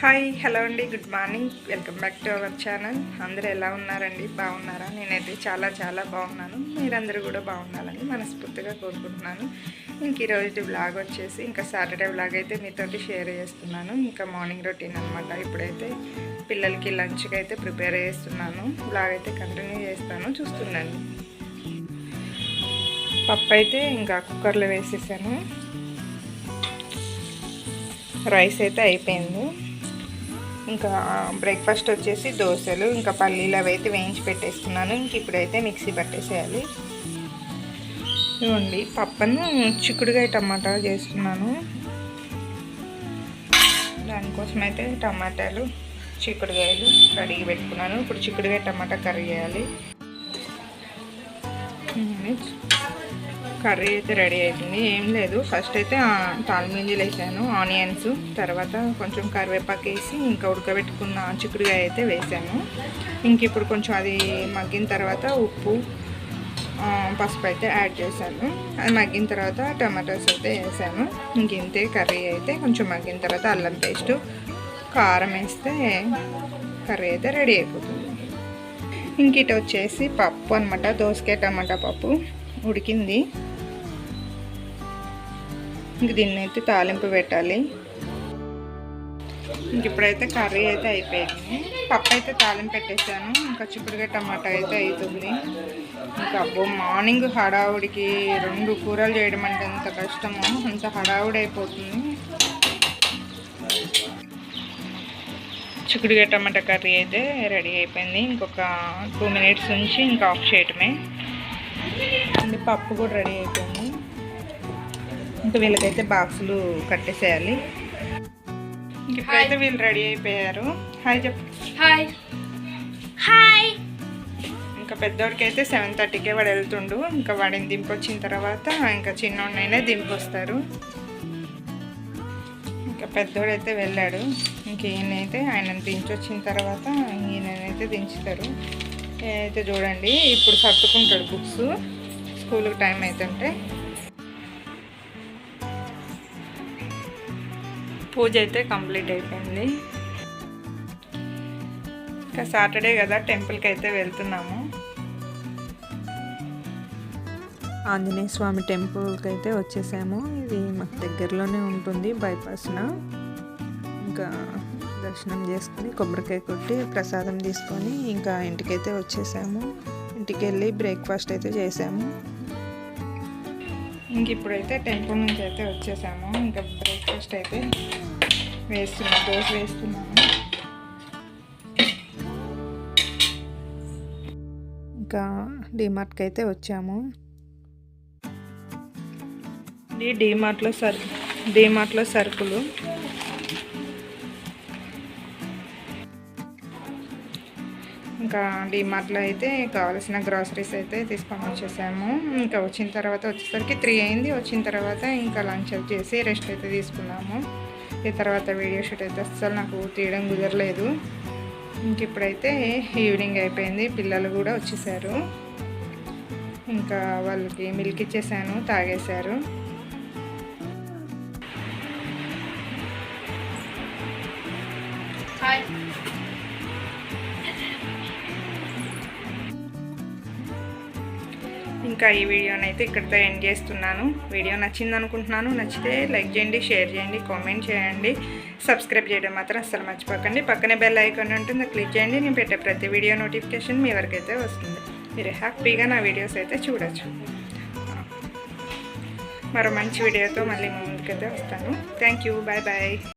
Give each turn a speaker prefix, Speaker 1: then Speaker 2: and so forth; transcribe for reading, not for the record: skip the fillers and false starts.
Speaker 1: Hi hello అండి, good morning. Welcome back to our channel. అందరూ ఎలా ఉన్నారండి? బాగున్నారా? నేనైతే చాలా బాగున్నాను. మీరందరూ కూడా బాగుండాలని మనస్ఫూర్తిగా కోరుకుంటున్నాను. ఇంక ఈరోజు వ్లాగ్ వచ్చేసి ఇంకా సాటర్డే వ్లాగ్ అయితే మీతోటి షేర్ చేస్తున్నాను. ఇంకా మార్నింగ్ రొటీన్ అనమాట. ఇప్పుడైతే పిల్లలకి లంచ్కి అయితే ప్రిపేర్ చేస్తున్నాను. వ్లాగ్ అయితే కంటిన్యూ చేస్తాను, చూస్తున్నాను. పప్పు అయితే ఇంకా కుక్కర్లో వేసేసాను. రైస్ అయితే అయిపోయింది. ఇంకా బ్రేక్ఫాస్ట్ వచ్చేసి దోశలు, ఇంకా పల్లీలు అవి అయితే వేయించి పెట్టేస్తున్నాను. ఇంక ఇప్పుడైతే మిక్సీ పట్టేసేయాలి. ఇవ్వండి, పప్పును చిక్కుడుకాయ టమాటా చేస్తున్నాను. దానికోసం అయితే టమాటాలు, చిక్కుడుకాయలు కడిగి పెట్టుకున్నాను. ఇప్పుడు చిక్కుడుకాయ టమాటా కర్రీ చేయాలి. కర్రీ అయితే రెడీ అవుతుంది. ఏం లేదు, ఫస్ట్ అయితే తాలిమింజలు వేసాను, ఆనియన్స్, తర్వాత కొంచెం కరివేపాకు వేసి ఇంకా ఉడకబెట్టుకున్న చిక్కుడుకాయ అయితే వేసాను. ఇంక ఇప్పుడు కొంచెం అది మగ్గిన తర్వాత ఉప్పు, పసుపు అయితే యాడ్ చేశాను. అది మగ్గిన తర్వాత టమాటోస్ అయితే వేసాను. ఇంక ఇంతే కర్రీ అయితే. కొంచెం మగ్గిన తర్వాత అల్లం పేస్ట్, కారం వేస్తే కర్రీ అయితే రెడీ అయిపోతుంది. ఇంక ఇటు వచ్చేసి పప్పు అనమాట, దోసకాయ టమాటా పప్పు ఉడికింది. ఇంక దీన్ని అయితే తాలింపు పెట్టాలి. ఇంక ఇప్పుడైతే కర్రీ అయితే అయిపోయింది. పప్పు అయితే తాలింపు పెట్టేసాను. ఇంకా చిక్కుడుకాయ టమాటా అయితే అవుతుంది. ఇంకా అబ్బో, మార్నింగ్ హడావుడికి 2 కూరలు చేయడం అంటే ఎంత కష్టమో, అంత హడావుడి అయిపోతుంది. చిక్కుడుకాయ టమాటా కర్రీ అయితే రెడీ అయిపోయింది. ఇంకొక 2 మినిట్స్ నుంచి ఇంకా ఆఫ్ చేయటమే. పప్పు కూడా రెడీ అయిపోయింది. ఇంకా వీళ్ళకైతే బాక్సులు కట్టేసేయాలి. ఇంక ఇప్పుడైతే వీళ్ళు రెడీ అయిపోయారు. హాయ్ చెప్పు.
Speaker 2: Hi hi.
Speaker 1: ఇంకా పెద్దోడికి అయితే 7:30కే వాడు వెళ్తుండు. ఇంకా వాడిని దింపొచ్చిన తర్వాత ఇంకా చిన్నోడినైనా దింపొస్తారు. ఇంకా పెద్దోడైతే వెళ్ళాడు. ఇంక ఈయనైతే ఆయనను దించొచ్చిన తర్వాత ఈయనైతే దించుతారు. అయితే చూడండి, ఇప్పుడు సర్దుకుంటాడు బుక్స్, స్కూల్కి టైం అవుతుంటే. పూజ అయితే కంప్లీట్ అయిపోయింది. ఇంకా సాటర్డే కదా, టెంపుల్కి అయితే వెళ్తున్నాము. ఆంజనేయ స్వామి టెంపుల్కి అయితే వచ్చేసాము. ఇది మాకు దగ్గరలోనే ఉంటుంది, బైపాస్న. ఇంకా దర్శనం చేసుకుని కొబ్బరికాయ కొట్టి ప్రసాదం తీసుకొని ఇంకా ఇంటికైతే వచ్చేసాము. ఇంటికి వెళ్ళి బ్రేక్ఫాస్ట్ అయితే చేసాము. ఇంక ఇప్పుడైతే టెంపుల్ నుంచి అయితే వచ్చేసాము. ఇంకా బ్రేక్ఫాస్ట్ అయితే వేస్తున్నాను, దోశ వేస్తున్నాను. ఇంకా డీమార్ట్కి అయితే వచ్చాము. డీమార్ట్లో సరుకులు. ఇంకా డీమార్ట్లో అయితే కావాల్సిన గ్రాసరీస్ అయితే తీసుకొని వచ్చేసాము. ఇంకా వచ్చిన తర్వాత వచ్చేసరికి 3 అయింది. వచ్చిన తర్వాత ఇంకా లంచ్ చేసి రెస్ట్ అయితే తీసుకున్నాము. ఈ తర్వాత వీడియో షూట్ అయితే అస్సలు నాకు తీయడం కుదరలేదు. ఇంక ఇప్పుడైతే ఈవినింగ్ అయిపోయింది. పిల్లలు కూడా వచ్చేసారు. ఇంకా వాళ్ళకి మిల్క్ ఇచ్చేసాను, తాగేశారు. ఇంకా ఈ వీడియోనైతే ఇక్కడితో ఎండ్ చేస్తున్నాను. వీడియో నచ్చింది అనుకుంటున్నాను. నచ్చితే లైక్ చేయండి, షేర్ చేయండి, కామెంట్ చేయండి. సబ్స్క్రైబ్ చేయడం మాత్రం అస్సలు మర్చిపోకండి. పక్కనే బెల్ ఐకాన్ ఉంటుంది, క్లిక్ చేయండి. నేను పెట్టే ప్రతి వీడియో నోటిఫికేషన్ మీ వరకు అయితే వస్తుంది. మీరు హ్యాపీగా నా వీడియోస్ అయితే చూడొచ్చు. మరో మంచి వీడియోతో మళ్ళీ ముందుకైతే వస్తాను. Thank you, bye bye.